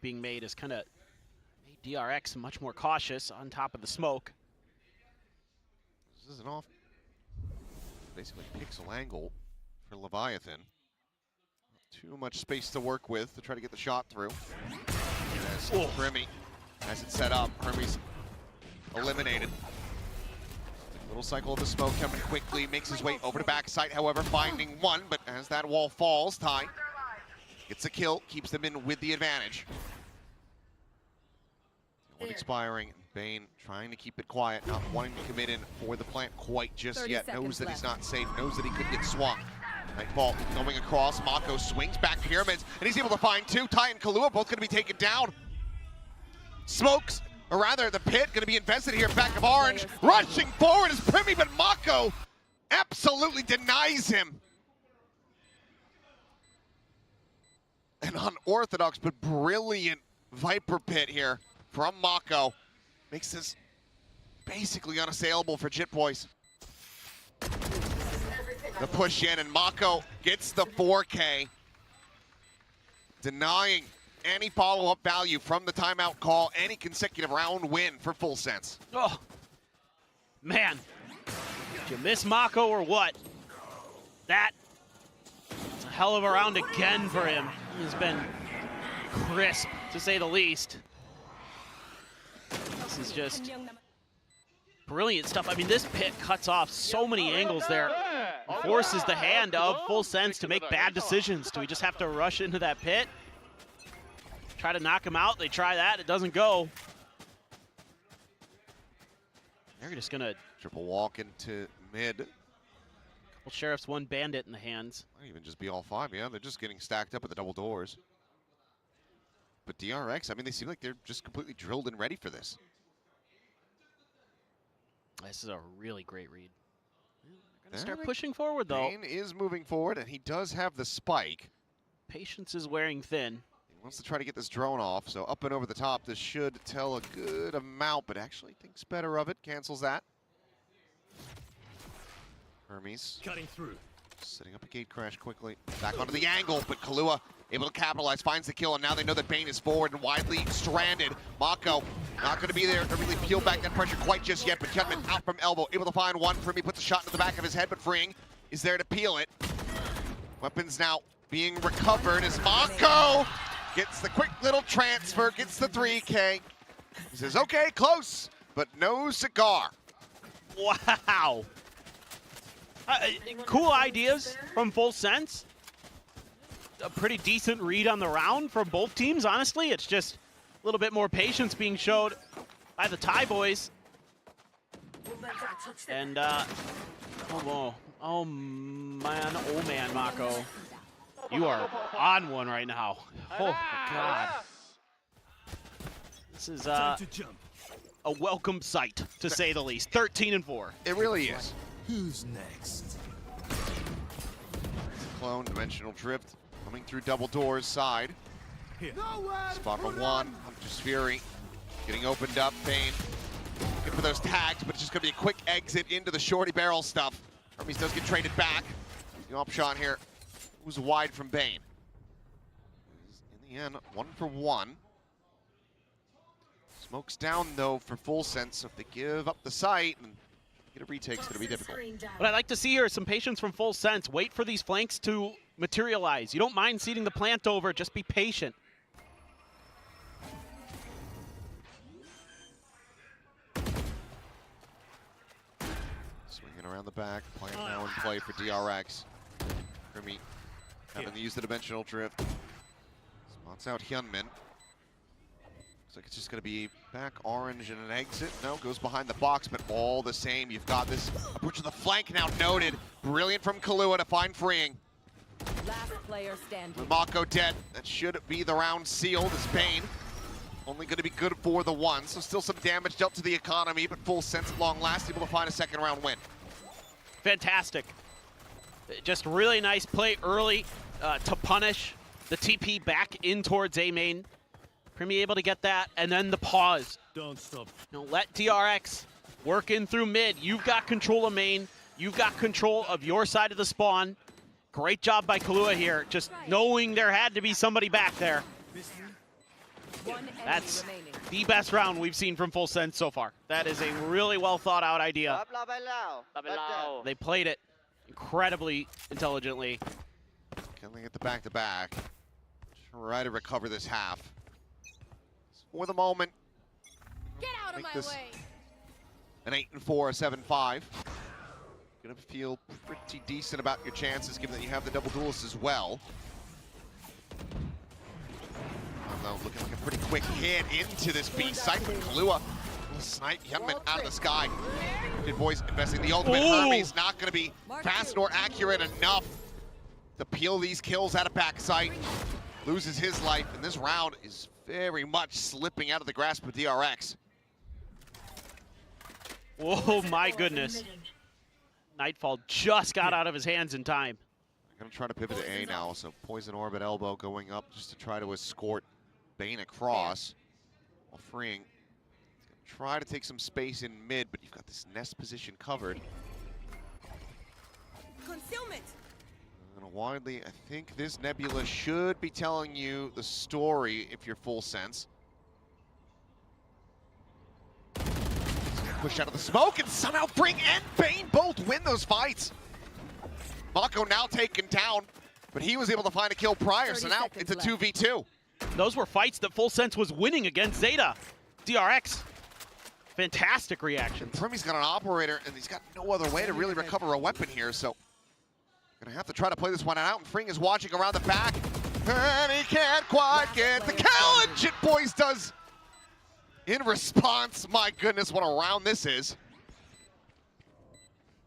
being made has kind of made DRX much more cautious on top of the smoke. This is an off, basically pixel angle for Leviathan. Not too much space to work with to try to get the shot through. As Grimmy has it set up, Hermes eliminated. Little cycle of the smoke coming quickly, makes his way over to backside, however, finding one, but as that wall falls, Ty gets a kill, keeps them in with the advantage. One expiring, Bane trying to keep it quiet, not wanting to commit in for the plant quite just yet, knows that he's not safe, knows that he could get swung. Nightfall going across, Mako swings back pyramids, and he's able to find two. Ty and Kahlua both going to be taken down. Smokes, or rather the pit, going to be invested here back of Orange. Rushing forward is Primi, but Mako absolutely denies him. An unorthodox but brilliant Viper pit here from Mako. Makes this basically unassailable for Jit Boys. The push in, and Mako gets the 4K, denying any follow-up value from the timeout call, any consecutive round win for Full Sense. Oh, man. Did you miss Mako or what? That's a hell of a round again for him. He's been crisp, to say the least. This is just brilliant stuff. I mean, this pit cuts off so many angles there. Forces the hand of Full Sense to make bad decisions. Do we just have to rush into that pit? Try to knock him out. They try that. It doesn't go. They're just going to triple walk into mid. Couple Sheriffs, one Bandit in the hands. Might even just be all five. Yeah, they're just getting stacked up at the double doors. But DRX, I mean, they seem like they're just completely drilled and ready for this. This is a really great read. They're going to start pushing forward, though. Bane is moving forward, and he does have the spike. Patience is wearing thin. Wants to try to get this drone off, so up and over the top. This should tell a good amount, but actually thinks better of it. Cancels that. Hermes cutting through, setting up a gate crash quickly. Back onto the angle, but Kahlua able to capitalize, finds the kill, and now they know that Bane is forward and widely stranded. Mako not going to be there to really peel back that pressure quite just yet, but Kutman out from elbow, able to find one. Primi puts a shot into the back of his head, but Freeing is there to peel it. Weapons now being recovered as Mako gets the quick little transfer, gets the 3K. He says, okay, close, but no cigar. Wow. Cool ideas from Full Sense. A pretty decent read on the round from both teams, honestly. It's just a little bit more patience being showed by the Thai boys. And, oh man, Mako. You are on one right now. Oh, my God. This is a welcome sight, to say the least. 13-4. It really is. Who's next? Clone, dimensional drift, coming through double doors side. Spot for one, just Fury. Getting opened up, Bane. Good for those tags, but it's just going to be a quick exit into the shorty barrel stuff. Hermes does get traded back. The op shot here was wide from Bane. In the end, 1 for 1. Smoke's down, though, for Full Sense, so if they give up the site and get a retake, it's going to be difficult. What I'd like to see here is some patience from Full Sense. Wait for these flanks to materialize. You don't mind seeding the plant over, just be patient. Swinging around the back, plant now in play for DRX. Primi having to use the dimensional drift. Spots out Hyunmin. Looks like it's just going to be back orange and an exit. No, goes behind the box, but all the same, you've got this approach to the flank now noted. Brilliant from Kahlua to find Freeing. Last player standing. With Mako dead, that should be the round sealed as Bane. Only going to be good for the one, so still some damage dealt to the economy, but Full Sense at long last, able to find a second round win. Fantastic. Just really nice play early to punish the TP back in towards A main. Primi able to get that, and then the pause. Don't stop. You know, let DRX work in through mid. You've got control of main. You've got control of your side of the spawn. Great job by Kahlua here, just knowing there had to be somebody back there. One enemy That's remaining. the best round we've seen from Full Sense so far. That is a really well thought out idea. They played it incredibly intelligently. Can they get the back-to-back? Try to recover this half. For the moment, Get out of make my this way. an 8-4, a 7-5. Gonna feel pretty decent about your chances, given that you have the double duelist as well. Though looking like a pretty quick hit into this B site from Kahlua. Snipe Hyunmin out of the sky. Good boys investing the ultimate. Ooh. Hermes not gonna be fast nor accurate enough to peel these kills out of backside. Loses his life, and this round is very much slipping out of the grasp of DRX. Oh my goodness. Nightfall just got out of his hands in time. I'm gonna try to pivot to A now, so Poison Orb at elbow going up just to try to escort Bane across while freeing. He's gonna try to take some space in mid, but you've got this nest position covered. Concealment. And widely, I think this Nebula should be telling you the story if you're Full Sense. Push out of the smoke and somehow Bring and Bane both win those fights. Mako now taken down, but he was able to find a kill prior, so now it's a 2v2. Those were fights that Full Sense was winning against Zeta. DRX, fantastic reactions. Primi's got an operator, and he's got no other way to really recover a weapon here, so gonna have to try to play this one out, and Fring is watching around the back, and he can't quite get the kill, and Jit Boys does in response. My goodness, what a round this is.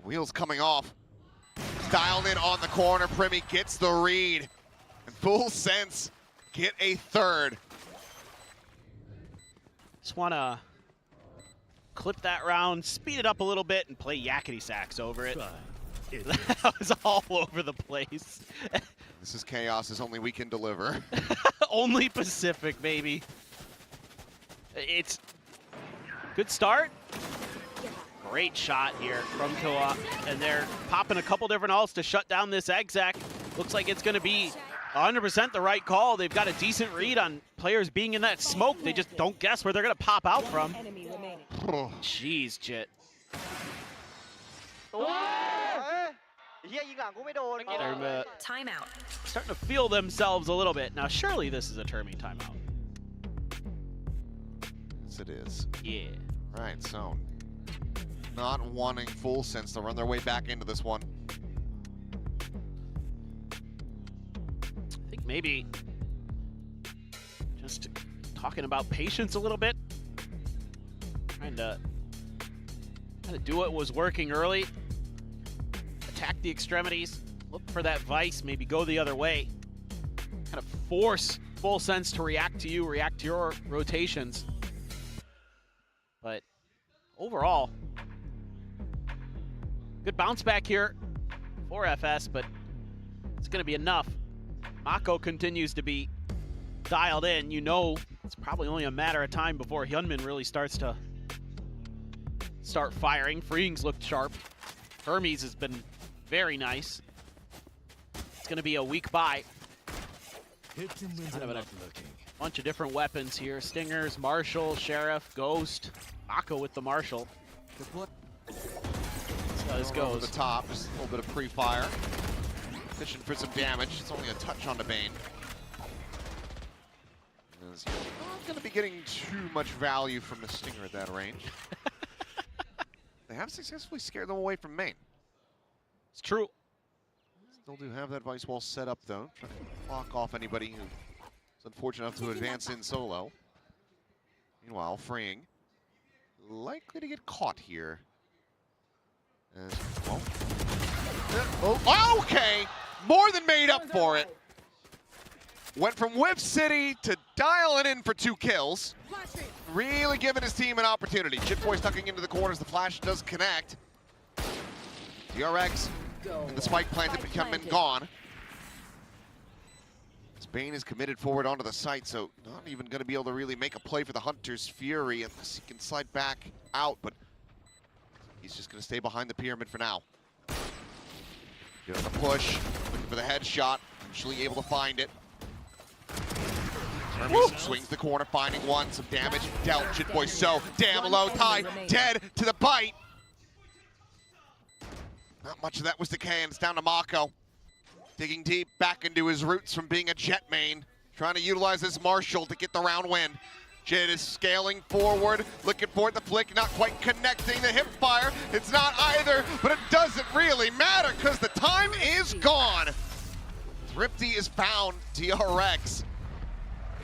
Wheels coming off. Dialed in on the corner, Primi gets the read, and Full Sense get a third. Just want to clip that round, speed it up a little bit, and play yakety sax over it. That was all over the place. This is chaos as only we can deliver. Only Pacific, baby. It's good start. Great shot here from Killa, and they're popping a couple different ults to shut down this Exec. Looks like it's going to be 100% the right call. They've got a decent read on players being in that smoke. They just don't guess where they're going to pop out from. Enemy remaining. Jeez, Jit. They're Timeout. starting to feel themselves a little bit. Now, surely this is a Termi timeout. Yes, it is. Yeah. Right, so not wanting Full Sense to run their way back into this one. I think maybe just talking about patience a little bit. Trying to do what was working early. Attack the extremities. Look for that Vice, maybe go the other way. Kind of force Full Sense to react to you, react to your rotations. But overall, good bounce back here for FS, but it's going to be enough. Mako continues to be dialed in. You know it's probably only a matter of time before Hyunmin really starts firing. Freeing's looked sharp. Hermes has been very nice. It's going to be a weak buy. Kind of a bunch of different weapons here. Stingers, Marshall, Sheriff, Ghost. Mako with the Marshall. That's how this goes. Over the top, just a little bit of pre-fire. Fishing for some damage. It's only a touch on the Bane. He's not going to be getting too much value from the Stinger at that range. They have successfully scared them away from main. It's true. Still do have that Vice Wall set up, though. Trying to block off anybody who is unfortunate enough to advance in solo. Meanwhile, Freeing likely to get caught here. As well. Oh, okay! More than made up for it. Went from Whip City to dialing in for 2 kills. Really giving his team an opportunity. Jitboy's tucking into the corners. The flash does connect. DRX and the spike planted, but Hyunmin gone. Bane is committed forward onto the site, so not even going to be able to really make a play for the Hunter's Fury unless he can slide back out, but he's just going to stay behind the pyramid for now. Doing a push, looking for the headshot, actually able to find it. Hermes swings the corner, finding one, some damage dealt. Shitboy so damn low, Ty dead to the bite. Not much of that was decay, and it's down to Mako. Digging deep back into his roots from being a jet main, trying to utilize his Marshall to get the round win. Jid is scaling forward, looking for the flick, not quite connecting the hip fire. It's not either, but it doesn't really matter because the time is gone. Thrifty is found, DRX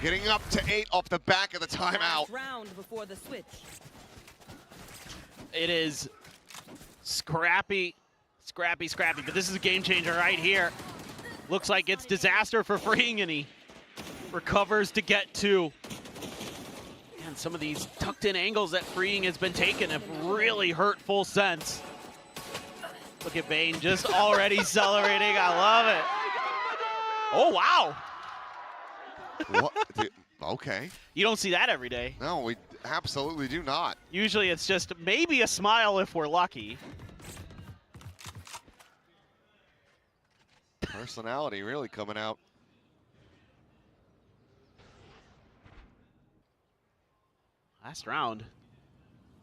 getting up to 8 off the back of the timeout. Round before the switch. It is scrappy, but this is a game changer right here. Looks like it's disaster for Freeing, and he recovers to get 2. And some of these tucked in angles that Freeing has been taking have really hurt Full Sense. Look at Bane just already celebrating. I love it. Oh, wow. What? Dude, okay. You don't see that every day. No, we absolutely do not. Usually it's just maybe a smile if we're lucky. Personality really coming out. Last round.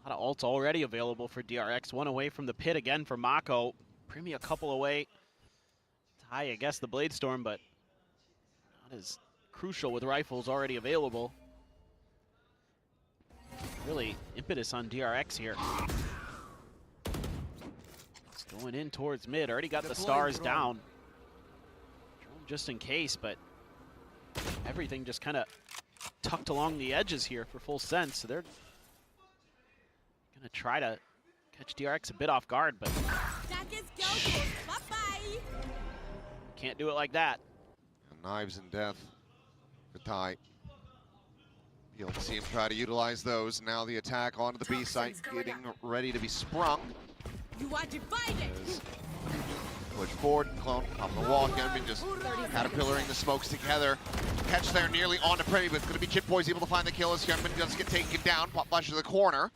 A lot of ults already available for DRX. 1 away from the pit again for Mako. Primi a couple away. Ty, I guess, the Blade Storm, but not as crucial with rifles already available. Really impetus on DRX here. It's going in towards mid. Already got the stars down. Just in case, but everything just kind of tucked along the edges here for Full Sense. So they're gonna try to catch DRX a bit off guard, but can't do it like that. Knives and death for Ty. You'll see him try to utilize those. Now the attack onto the B site, getting ready to be sprung. You are divided. Push forward, clone up the wall. Gunman just caterpillaring the smokes together. Catch there nearly on to Premi, but it's going to be Chitboys able to find the kill as Gunman does get taken down. Pop flash to the corner.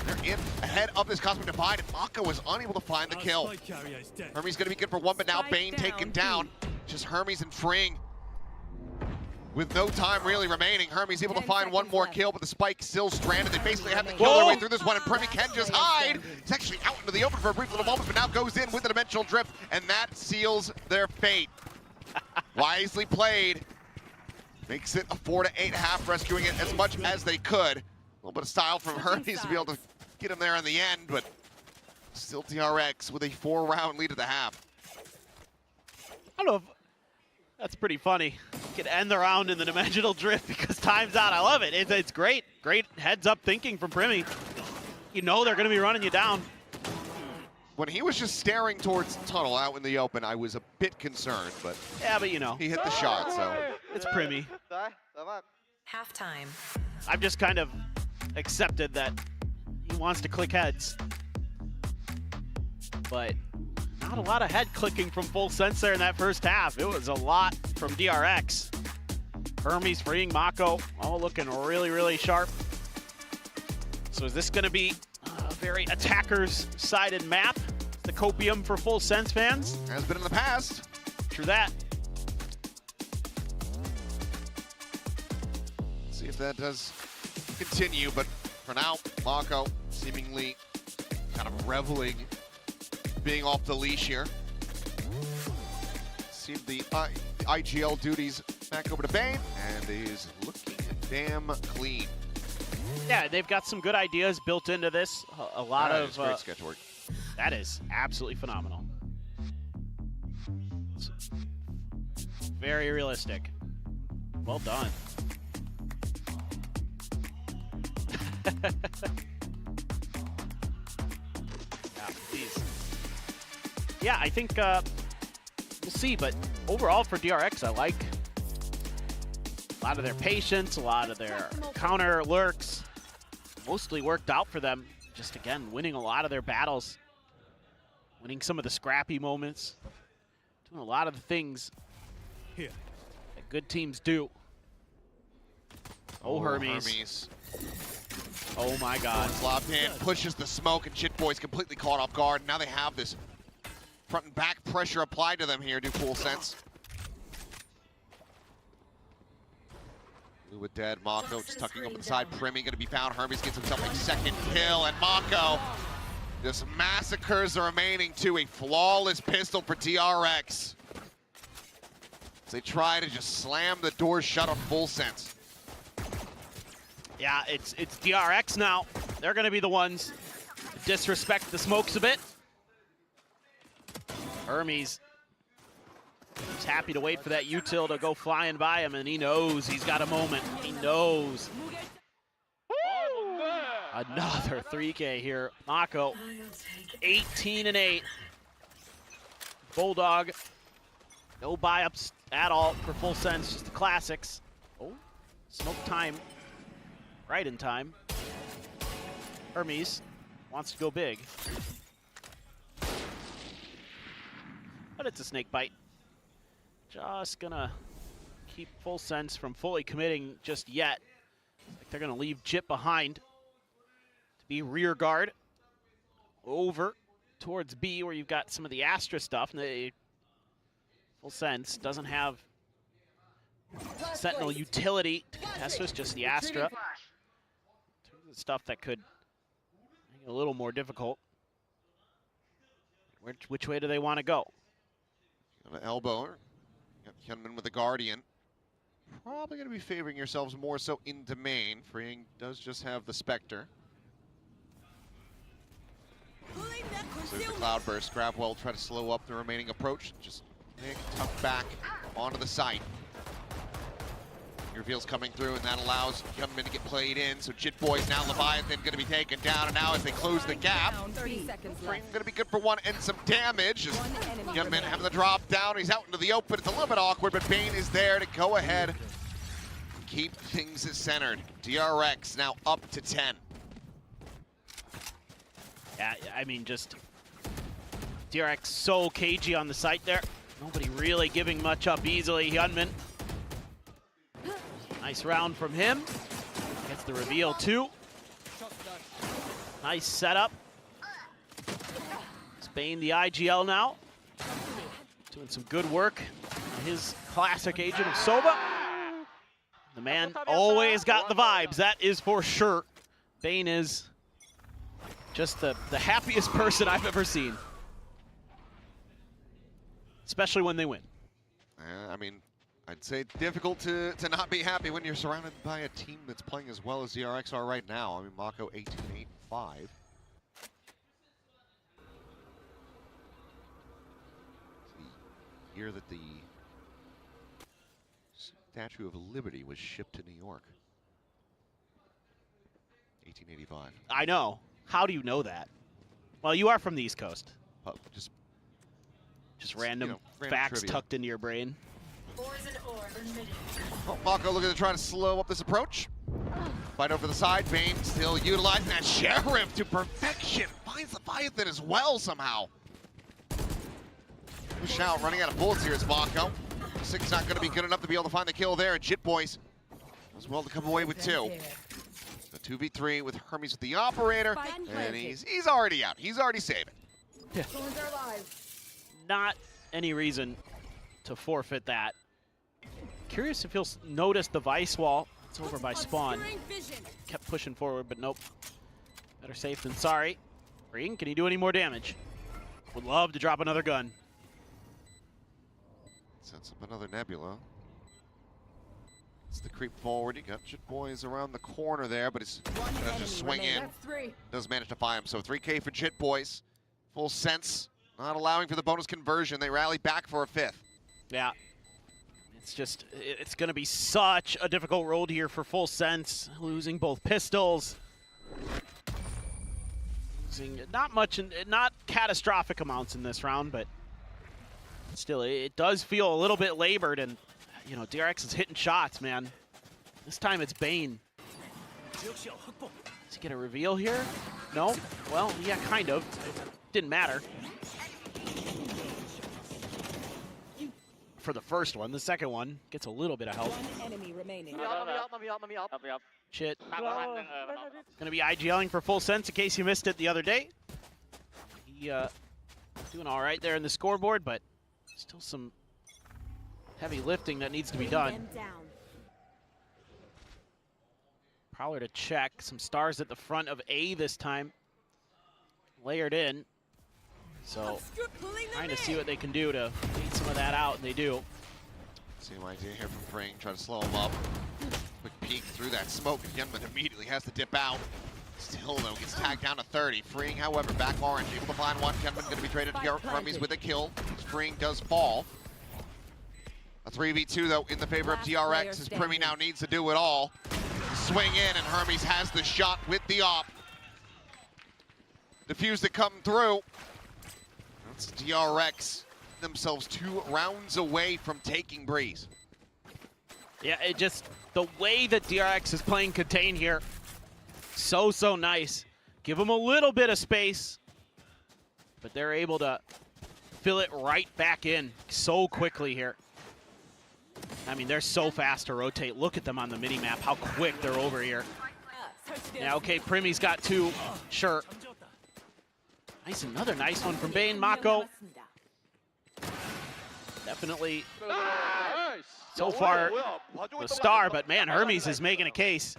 They're in ahead of this Cosmic Divide, and Maka was unable to find the kill. Hermes going to be good for 1, but now Bane taken down. Just Hermes and Freeing with no time really remaining. Hermes able to find 1 more kill, but the spike still stranded. They basically have to kill their way through this one, and Premi can just hide. He's actually out into the open for a brief little moment, but now goes in with the dimensional drift, and that seals their fate. Wisely played. Makes it a 4-8 half, rescuing it as much as they could. A little bit of style from Hermes to be able to get him there in the end, but still DRX with a 4-round lead at the half. I don't know if that's pretty funny. Could end the round in the dimensional drift because time's out. I love it. It's great. Great heads-up thinking from Primi. You know they're going to be running you down. When he was just staring towards tunnel out in the open, I was a bit concerned, but yeah, but you know. He hit the shot, so. It's Primi. Halftime. I've just kind of accepted that he wants to click heads. But not a lot of head clicking from Full Sense there in that first half. It was a lot from DRX. Hermes Freeing, Mako, all looking really, really sharp. So is this going to be a very attackers-sided map? The copium for Full Sense fans? Has been in the past. True that. See if that does continue, but for now, Mako seemingly kind of reveling being off the leash here. See the IGL duties back over to Bane, and he's looking damn clean. Yeah, they've got some good ideas built into this. A lot of great sketch work. That is absolutely phenomenal. It's very realistic. Well done. Yeah, I think we'll see, but overall for DRX, I like a lot of their patience, a lot of their counter lurks. Mostly worked out for them. Just, again, winning a lot of their battles. Winning some of the scrappy moments. Doing a lot of the things that good teams do. Oh, Hermes. Oh, my God. Lobbed in, pushes the smoke, and Shitboy's completely caught off guard. Now they have this front and back pressure applied to them here, do Full Sense. Lua dead. Mako just tucking up inside. Primi gonna be found. Hermes gets himself a second kill, and Mako just massacres the remaining two. A flawless pistol for DRX. As they try to just slam the door shut on Full Sense. Yeah, it's DRX now. They're gonna be the ones to disrespect the smokes a bit. Hermes is happy to wait for that util to go flying by him, and he knows he's got a moment. He knows. Another 3K here. Mako, 18-8. Bulldog, no buy-ups at all for Full Sense, just the classics. Oh, smoke time, right in time. Hermes wants to go big. But it's a snake bite. Just gonna keep Full Sense from fully committing just yet. Like they're gonna leave Jit behind to be rear guard over towards B, where you've got some of the Astra stuff. And Full Sense doesn't have Sentinel utility to contest with, just the Astra. Stuff that could make it a little more difficult. Which way do they want to go? An elbow. Got Hyunmin with the Guardian. Probably going to be favoring yourselves more so in domain. Freeing does just have the Spectre. So there's the Cloudburst. Grabwell try to slow up the remaining approach. Just Nick tucked back onto the site. Reveals coming through, and that allows Hyunmin to get played in. So Jit Boys now Leviathan going to be taken down, and now as they close the gap, Frame going to be good for one and some damage. Hyunmin having the drop down, he's out into the open. It's a little bit awkward, but Bane is there to go ahead, keep things centered. DRX now up to 10. Yeah, I mean, just DRX so cagey on the site there. Nobody really giving much up easily. Hyunmin. Nice round from him. Gets the reveal too. Nice setup. Spain the IGL now. Doing some good work on his classic agent of Sova. The man always got the vibes, that is for sure. Bane is just the happiest person I've ever seen. Especially when they win. I mean, I'd say difficult to not be happy when you're surrounded by a team that's playing as well as DRX are right now. I mean, Mako 18-8-5. Year that the Statue of Liberty was shipped to New York. 1885. I know. How do you know that? Well, you are from the East Coast. Just random facts trivia tucked into your brain. Oh, Mako looking to try to slow up this approach. Fight over the side. Bane still utilizing that Sheriff to perfection. Finds Leviathan as well somehow. Push out, running out of bullets here is Mako. 6 not going to be good enough to be able to find the kill there. And Jit Boys as well to come away with 2. The 2v3 with Hermes with the operator. And he's already out. He's already saving. Yeah. Not any reason to forfeit that. Curious if he'll notice the Vice wall. It's over by spawn. Kept pushing forward, but nope. Better safe than sorry. Green, can he do any more damage? Would love to drop another gun. Sets up another Nebula. It's the creep forward. You got Jit Boys around the corner there, but he's gonna just swing in. Does manage to find him. So 3K for Jit Boys. Full Sense not allowing for the bonus conversion. They rally back for a 5th. Yeah. It's going to be such a difficult road here for Full Sense, losing both pistols. Losing not catastrophic amounts in this round, but still, it does feel a little bit labored, and, you know, DRX is hitting shots, man. This time it's Bane. Does he get a reveal here? No? Well, yeah, kind of. It didn't matter. For the first one. The second one gets a little bit of help. One enemy remaining. Shit. Gonna be IGLing for Full Sense in case you missed it the other day. He doing all right there in the scoreboard, but still some heavy lifting that needs to be done. Prowler to check. Some stars at the front of A this time. Layered in. So trying to see what they can do to beat some of that out, and they do. Same idea here from Fring, try to slow him up. Quick peek through that smoke. Yenman immediately has to dip out. Still, though, gets tagged down to 30. Fring, however, back orange, able to find one. Yenman going to be traded to Hermes with a kill. Fring does fall. A 3v2, though, in the favor of DRX, as Primi now needs to do it all. Swing in, and Hermes has the shot with the op. Defuse to come through. That's DRX themselves 2 rounds away from taking Breeze. Yeah, it just, the way that DRX is playing contain here, so nice. Give them a little bit of space, but they're able to fill it right back in so quickly here. I mean, they're so fast to rotate. Look at them on the mini-map, how quick they're over here. Yeah, okay, Primi's got 2, sure. Nice, another nice one from Bane. Mako. Definitely, so far, the star, but man, Hermes is making a case.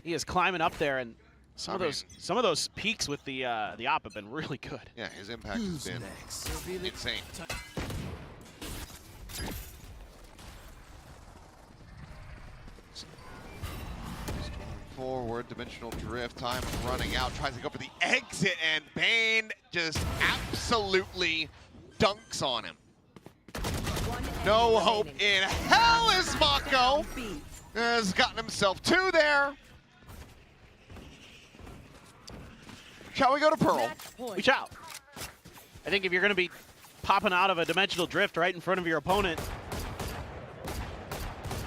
He is climbing up there, and some of those peaks with the op have been really good. Yeah, his impact has been insane. Forward, dimensional drift, time running out, tries to go for the exit, and Bane just absolutely dunks on him. No hope in hell as Mako has gotten himself 2 there. Shall we go to Pearl? We shall. I think if you're going to be popping out of a dimensional drift right in front of your opponent,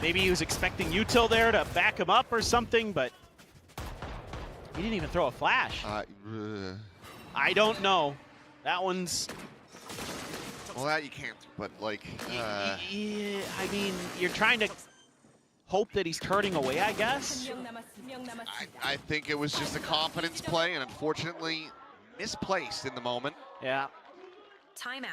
maybe he was expecting util there to back him up or something, but he didn't even throw a flash. I don't know. That one's... Well, that you can't, but like... Yeah, I mean, you're trying to hope that he's turning away, I guess. I think it was just a confidence play, and unfortunately misplaced in the moment. Yeah. Timeout.